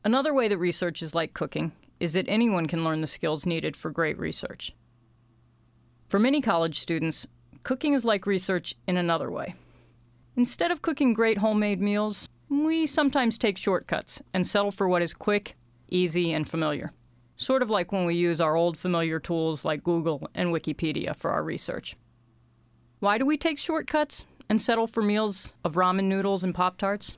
Another way that research is like cooking is that anyone can learn the skills needed for great research. For many college students, cooking is like research in another way. Instead of cooking great homemade meals, we sometimes take shortcuts and settle for what is quick, easy, and familiar. Sort of like when we use our old familiar tools like Google and Wikipedia for our research. Why do we take shortcuts and settle for meals of ramen noodles and Pop-Tarts?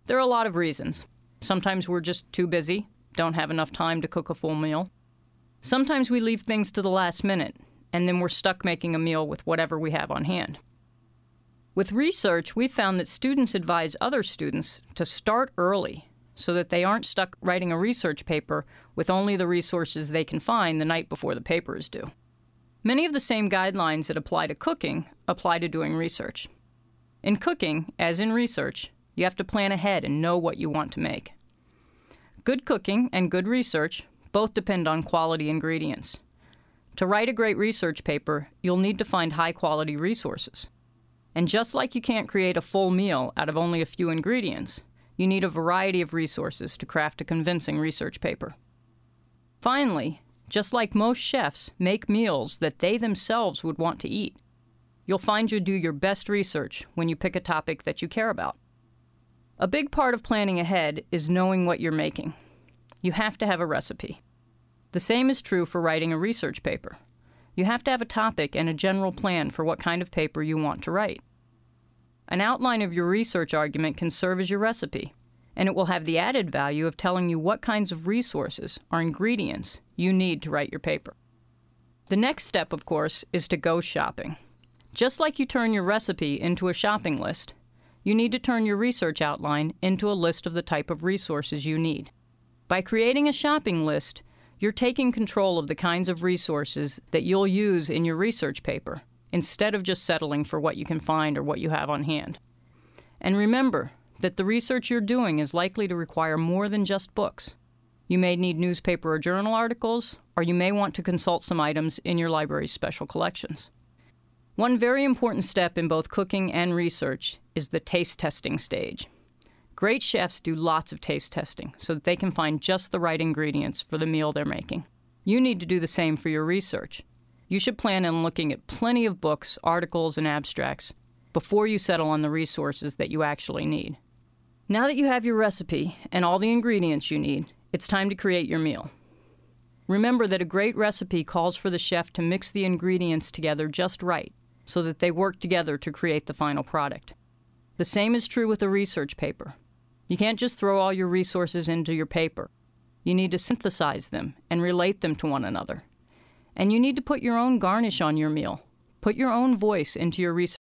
There are a lot of reasons. Sometimes we're just too busy, don't have enough time to cook a full meal. Sometimes we leave things to the last minute, and then we're stuck making a meal with whatever we have on hand. With research, we've found that students advise other students to start early so that they aren't stuck writing a research paper with only the resources they can find the night before the paper is due. Many of the same guidelines that apply to cooking apply to doing research. In cooking, as in research, you have to plan ahead and know what you want to make. Good cooking and good research both depend on quality ingredients. To write a great research paper, you'll need to find high-quality resources. And just like you can't create a full meal out of only a few ingredients, you need a variety of resources to craft a convincing research paper. Finally, just like most chefs make meals that they themselves would want to eat, you'll find you do your best research when you pick a topic that you care about. A big part of planning ahead is knowing what you're making. You have to have a recipe. The same is true for writing a research paper. You have to have a topic and a general plan for what kind of paper you want to write. An outline of your research argument can serve as your recipe, and it will have the added value of telling you what kinds of resources or ingredients you need to write your paper. The next step, of course, is to go shopping. Just like you turn your recipe into a shopping list, you need to turn your research outline into a list of the type of resources you need. By creating a shopping list, you're taking control of the kinds of resources that you'll use in your research paper, instead of just settling for what you can find or what you have on hand. And remember that the research you're doing is likely to require more than just books. You may need newspaper or journal articles, or you may want to consult some items in your library's special collections. One very important step in both cooking and research is the taste testing stage. Great chefs do lots of taste testing so that they can find just the right ingredients for the meal they're making. You need to do the same for your research. You should plan on looking at plenty of books, articles, and abstracts before you settle on the resources that you actually need. Now that you have your recipe and all the ingredients you need, it's time to create your meal. Remember that a great recipe calls for the chef to mix the ingredients together just right so that they work together to create the final product. The same is true with a research paper. You can't just throw all your resources into your paper. You need to synthesize them and relate them to one another. And you need to put your own garnish on your meal. Put your own voice into your research.